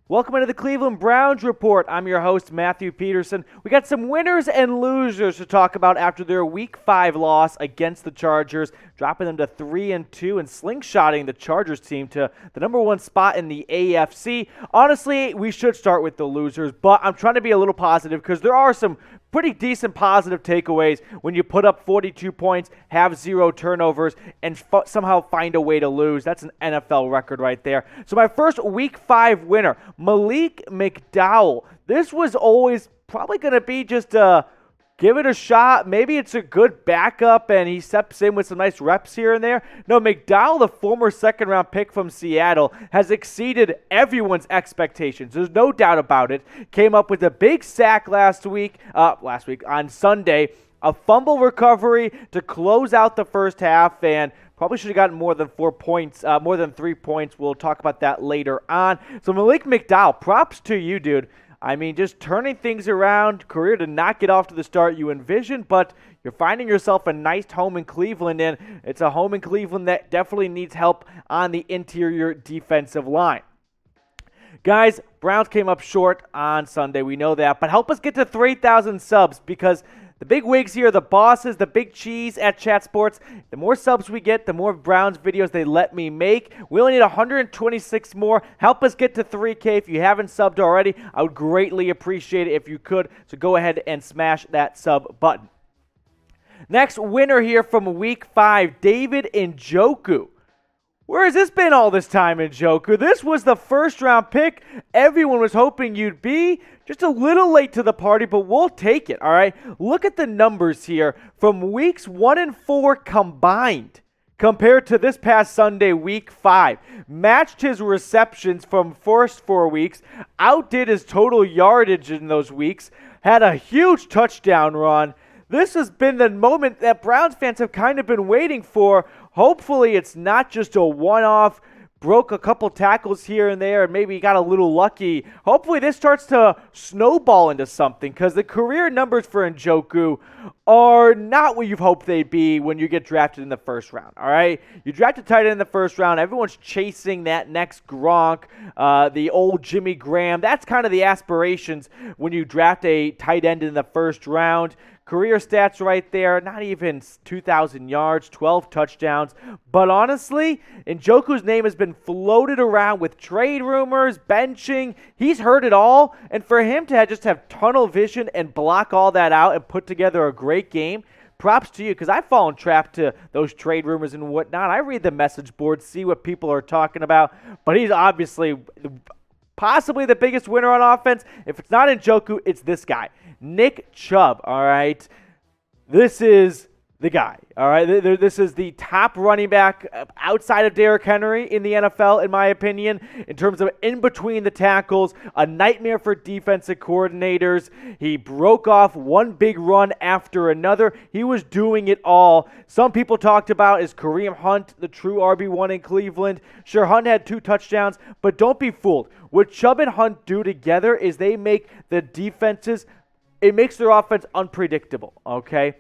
Welcome into the Cleveland Browns Report. I'm your host, Matthew Peterson. We got some winners and losers to talk about after their Week 5 loss against the Chargers, dropping them to 3-2 and slingshotting the Chargers team to the number 1 spot in the AFC. Honestly, we should start with the losers, but I'm trying to be a little positive because there are some pretty decent positive takeaways when you put up 42 points, have 0 turnovers, and somehow find a way to lose. That's an NFL record right there. So my first Week 5 winner, Malik McDowell. This was always probably going to be just give it a shot. Maybe it's a good backup, and he steps in with some nice reps here and there. No, McDowell, the former second-round pick from Seattle, has exceeded everyone's expectations. There's no doubt about it. Came up with a big sack last week on Sunday, a fumble recovery to close out the first half, and probably should have gotten more than 4 points, more than 3 points. We'll talk about that later on. So Malik McDowell, props to you, dude. I mean, just turning things around, career did not get off to the start you envisioned, but you're finding yourself a nice home in Cleveland, and it's a home in Cleveland that definitely needs help on the interior defensive line. Guys, Browns came up short on Sunday. We know that, but help us get to 3,000 subs because the big wigs here, the bosses, the big cheese at Chat Sports, the more subs we get, the more Browns videos they let me make. We only need 126 more. Help us get to 3K. If you haven't subbed already, I would greatly appreciate it if you could. So go ahead and smash that sub button. Next winner here from Week 5, David NJOKU. Where has this been all this time, NJOKU? This was the first-round pick everyone was hoping you'd be. Just a little late to the party, but we'll take it, all right? Look at the numbers here from Weeks 1 and 4 combined compared to this past Sunday, Week 5. Matched his receptions from first 4 weeks, outdid his total yardage in those weeks, had a huge touchdown run. This has been the moment that Browns fans have kind of been waiting for. Hopefully it's not just a one-off, broke a couple tackles here and there, and maybe got a little lucky. Hopefully this starts to snowball into something because the career numbers for NJOKU are not what you've hoped they'd be when you get drafted in the first round, all right? You drafted tight end in the first round. Everyone's chasing that next Gronk, the old Jimmy Graham. That's kind of the aspirations when you draft a tight end in the first round. Career stats right there, not even 2,000 yards, 12 touchdowns. But honestly, NJOKU's name has been floated around with trade rumors, benching. He's heard it all. And for him to just have tunnel vision and block all that out and put together a great game, props to you, because I've fallen trapped to those trade rumors and whatnot. I read the message boards, see what people are talking about. But he's obviously possibly the biggest winner on offense. If it's not NJOKU, it's this guy, Nick Chubb, all right? This is the guy, all right? This is the top running back outside of Derrick Henry in the NFL, in my opinion, in terms of in between the tackles, a nightmare for defensive coordinators. He broke off one big run after another. He was doing it all. Some people talked about is Kareem Hunt the true RB1 in Cleveland. Sure, Hunt had 2 touchdowns, but don't be fooled. What Chubb and Hunt do together is they make the defenses, it makes their offense unpredictable, okay?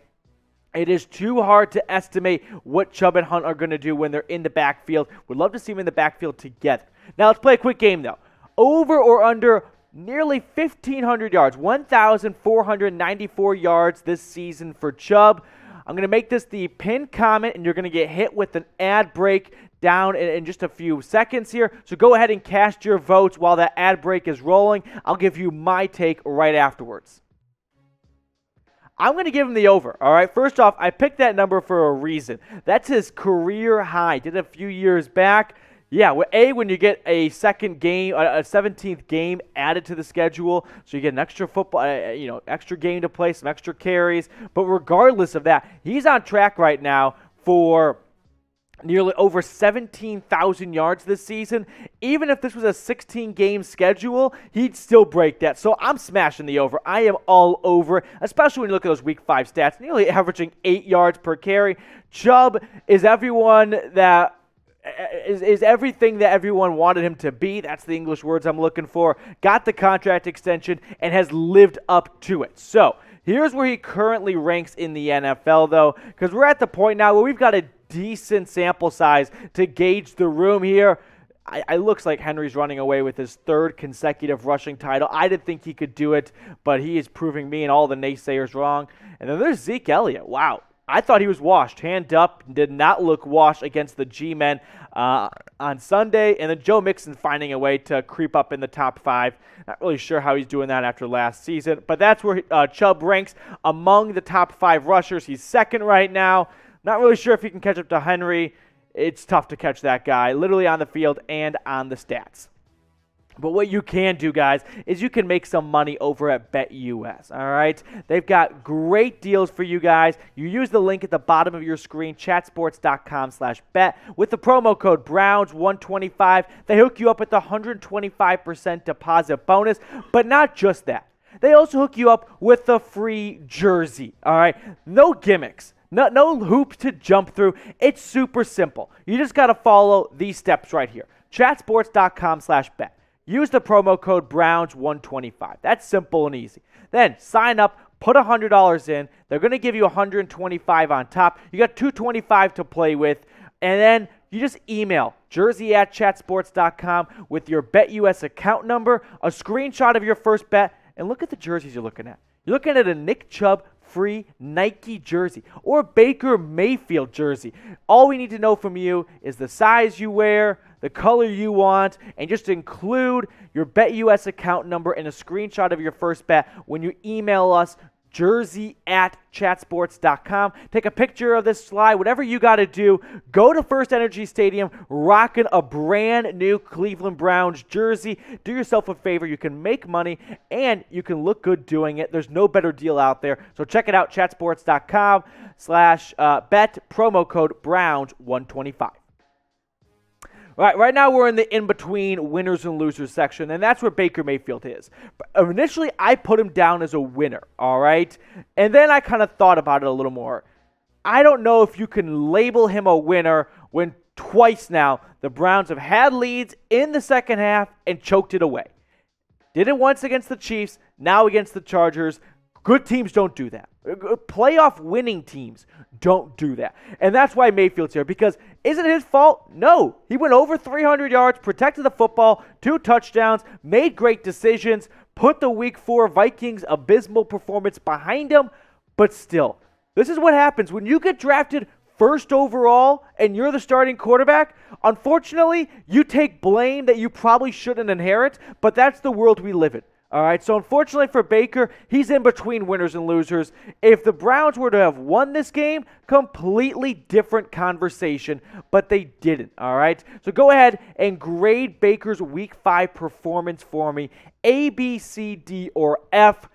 It is too hard to estimate what Chubb and Hunt are going to do when they're in the backfield. Would love to see them in the backfield together. Now, let's play a quick game, though. Over or under nearly 1,500 yards, 1,494 yards this season for Chubb. I'm going to make this the pinned comment, and you're going to get hit with an ad break down in just a few seconds here. So go ahead and cast your votes while that ad break is rolling. I'll give you my take right afterwards. I'm going to give him the over, all right? First off, I picked that number for a reason. That's his career high. Did it a few years back. Yeah, when you get a second game, a 17th game added to the schedule, so you get an extra football, extra game to play, some extra carries. But regardless of that, he's on track right now for nearly over 17,000 yards this season. Even if this was a 16-game schedule, he'd still break that. So I'm smashing the over. I am all over, especially when you look at those Week 5 stats, nearly averaging 8 yards per carry. Chubb is everything that everyone wanted him to be. That's the English words I'm looking for. Got the contract extension and has lived up to it. So here's where he currently ranks in the NFL, though, because we're at the point now where we've got a decent sample size to gauge the room here. It looks like Henry's running away with his third consecutive rushing title. I didn't think he could do it, but he is proving me and all the naysayers wrong. And then there's Zeke Elliott. Wow. I thought he was washed. Hand up, did not look washed against the G-men on Sunday. And then Joe Mixon finding a way to creep up in the top 5. Not really sure how he's doing that after last season. But that's where Chubb ranks among the top 5 rushers. He's second right now. Not really sure if he can catch up to Henry. It's tough to catch that guy, literally on the field and on the stats. But what you can do, guys, is you can make some money over at BetUS, all right? They've got great deals for you guys. You use the link at the bottom of your screen, chatsports.com/bet. With the promo code Browns125, they hook you up with the 125% deposit bonus. But not just that. They also hook you up with a free jersey, all right? No gimmicks. No hoops to jump through. It's super simple. You just got to follow these steps right here. Chatsports.com/bet. Use the promo code Browns125. That's simple and easy. Then sign up, put $100 in. They're going to give you $125 on top. You got $225 to play with. And then you just email jersey@chatsports.com with your BetUS account number, a screenshot of your first bet, and look at the jerseys you're looking at. You're looking at a Nick Chubb free Nike jersey or Baker Mayfield jersey. All we need to know from you is the size you wear, the color you want, and just include your BetUS account number and a screenshot of your first bet when you email us jersey@chatsports.com. Take a picture of this slide, whatever you got to do. Go to First Energy Stadium rocking a brand new Cleveland Browns jersey. Do yourself a favor. You can make money and you can look good doing it. There's no better deal out there. So check it out, chatsports.com/bet, promo code Browns125. Right now we're in the in-between winners and losers section, and that's where Baker Mayfield is. But initially, I put him down as a winner, all right? And then I kind of thought about it a little more. I don't know if you can label him a winner when twice now the Browns have had leads in the second half and choked it away. Did it once against the Chiefs, now against the Chargers. Good teams don't do that. Playoff winning teams don't do that. And that's why Mayfield's here, because is it his fault? No. He went over 300 yards, protected the football, 2 touchdowns, made great decisions, put the Week 4 Vikings abysmal performance behind him. But still, this is what happens when you get drafted first overall and you're the starting quarterback. Unfortunately, you take blame that you probably shouldn't inherit, but that's the world we live in. All right, so unfortunately for Baker, he's in between winners and losers. If the Browns were to have won this game, completely different conversation, but they didn't, all right? So go ahead and grade Baker's Week 5 performance for me, A, B, C, D, or F.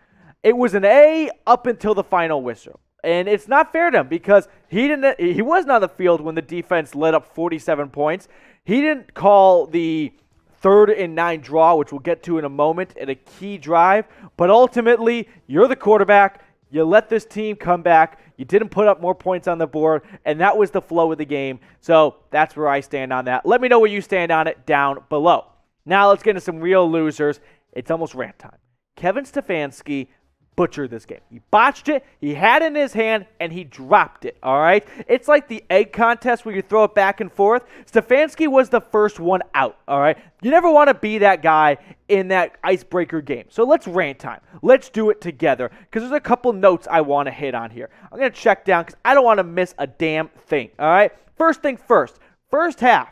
It was an A up until the final whistle. And it's not fair to him because he wasn't on the field when the defense let up 47 points. He didn't call the 3rd and 9 draw, which we'll get to in a moment, at a key drive. But ultimately, you're the quarterback. You let this team come back. You didn't put up more points on the board, and that was the flow of the game. So that's where I stand on that. Let me know where you stand on it down below. Now let's get into some real losers. It's almost rant time. Kevin Stefanski butchered this game. He botched it, he had it in his hand, and he dropped it, all right? It's like the egg contest where you throw it back and forth. Stefanski was the first one out, all right? You never want to be that guy in that icebreaker game. So let's rant time. Let's do it together because there's a couple notes I want to hit on here. I'm going to check down because I don't want to miss a damn thing, all right? First thing first, first half.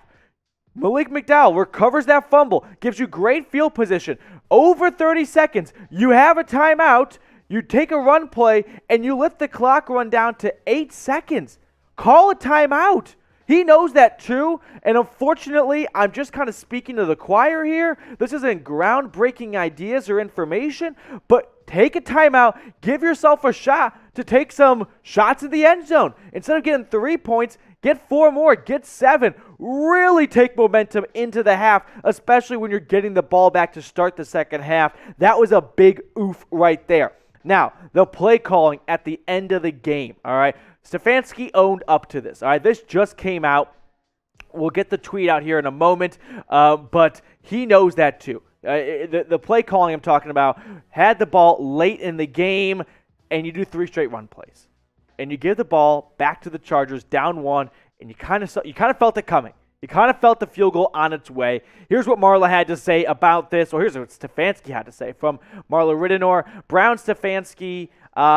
Malik McDowell recovers that fumble, gives you great field position. Over 30 seconds, you have a timeout. You take a run play, and you let the clock run down to 8 seconds. Call a timeout. He knows that too, and unfortunately, I'm just kind of speaking to the choir here. This isn't groundbreaking ideas or information, but take a timeout. Give yourself a shot to take some shots in the end zone. Instead of getting 3 points, get 4 more, get 7. Really take momentum into the half, especially when you're getting the ball back to start the second half. That was a big oof right there. Now, the play calling at the end of the game, all right? Stefanski owned up to this, all right? This just came out. We'll get the tweet out here in a moment, but he knows that too. The play calling I'm talking about had the ball late in the game, and you do 3 straight run plays. And you give the ball back to the Chargers down 1, and you kind of felt it coming. You kind of felt the field goal on its way. Here's what Marla had to say about this, or here's what Stefanski had to say from Marla Ridenour. Brown Stefanski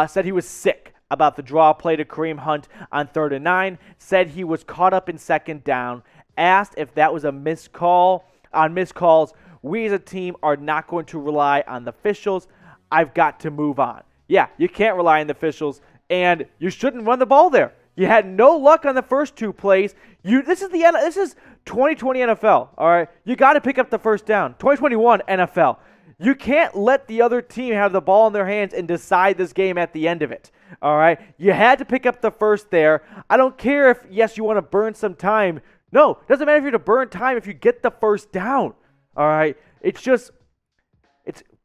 said he was sick about the draw play to Kareem Hunt on 3rd and 9, said he was caught up in 2nd down, asked if that was a missed call. On missed calls, we as a team are not going to rely on the officials. I've got to move on. Yeah, you can't rely on the officials, and you shouldn't run the ball there. You had no luck on the first 2 plays. This is 2020 NFL, all right? You got to pick up the first down. 2021 NFL. You can't let the other team have the ball in their hands and decide this game at the end of it, all right? You had to pick up the first there. I don't care if, yes, you want to burn some time. No, it doesn't matter if you're to burn time if you get the first down, all right? It's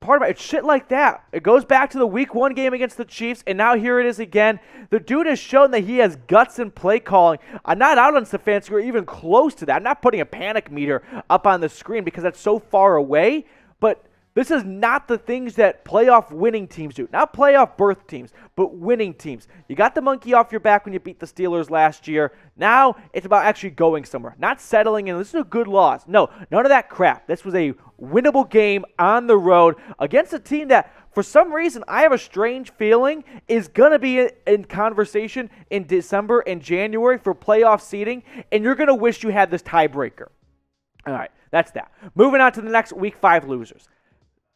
part of it. It's shit like that. It goes back to the week 1 game against the Chiefs, and now here it is again. The dude has shown that he has guts in play calling. I'm not out on Stefanski or even close to that. I'm not putting a panic meter up on the screen because that's so far away, but this is not the things that playoff winning teams do. Not playoff berth teams, but winning teams. You got the monkey off your back when you beat the Steelers last year. Now it's about actually going somewhere, not settling in. This is a good loss. No, none of that crap. This was a winnable game on the road against a team that, for some reason, I have a strange feeling is going to be in conversation in December and January for playoff seeding, and you're going to wish you had this tiebreaker. All right, that's that. Moving on to the next Week 5 losers.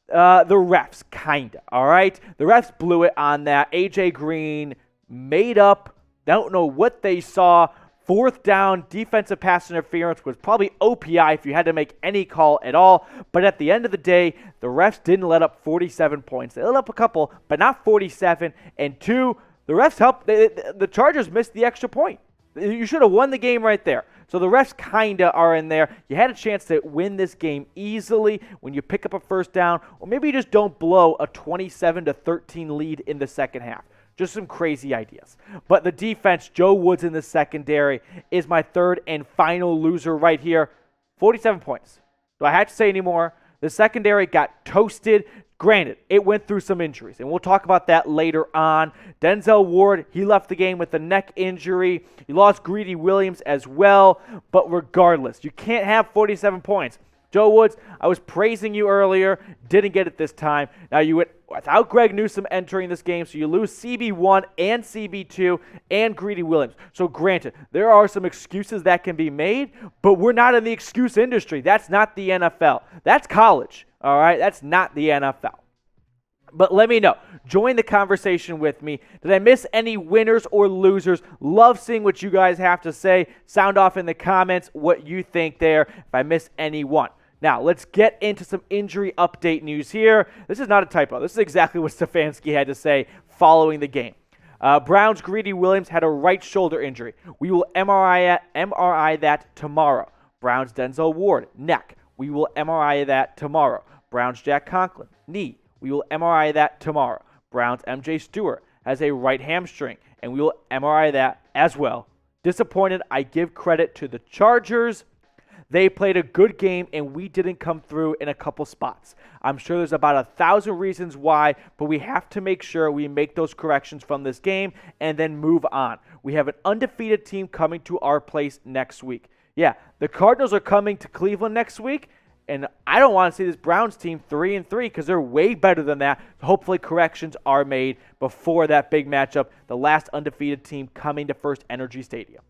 The refs, kinda, all right? The refs blew it on that. A.J. Green made up, don't know what they saw. 4th down, defensive pass interference was probably OPI if you had to make any call at all. But at the end of the day, the refs didn't let up 47 points. They let up a couple, but not 47. And 2, the refs helped. The Chargers missed the extra point. You should have won the game right there. So the refs kinda are in there. You had a chance to win this game easily when you pick up a first down, or maybe you just don't blow a 27-13 lead in the second half. Just some crazy ideas. But the defense, Joe Woods in the secondary, is my 3rd and final loser right here. 47 points. Do I have to say any more? The secondary got toasted. Granted, it went through some injuries, and we'll talk about that later on. Denzel Ward, he left the game with a neck injury. You lost Greedy Williams as well, but regardless, you can't have 47 points. Joe Woods, I was praising you earlier, didn't get it this time. Now you went without Greg Newsome entering this game, so you lose CB1 and CB2 and Greedy Williams. So granted, there are some excuses that can be made, but we're not in the excuse industry. That's not the NFL. That's college, all right? That's not the NFL. But let me know. Join the conversation with me. Did I miss any winners or losers? Love seeing what you guys have to say. Sound off in the comments what you think there if I missed anyone. Now, let's get into some injury update news here. This is not a typo. This is exactly what Stefanski had to say following the game. Browns' Greedy Williams had a right shoulder injury. We will MRI that tomorrow. Browns' Denzel Ward, neck. We will MRI that tomorrow. Browns' Jack Conklin, knee. We will MRI that tomorrow. Browns' MJ Stewart has a right hamstring, and we will MRI that as well. Disappointed, I give credit to the Chargers. They played a good game, and we didn't come through in a couple spots. I'm sure there's about 1,000 reasons why, but we have to make sure we make those corrections from this game and then move on. We have an undefeated team coming to our place next week. Yeah, the Cardinals are coming to Cleveland next week, and I don't want to see this Browns team 3-3 because they're way better than that. Hopefully corrections are made before that big matchup, the last undefeated team coming to First Energy Stadium.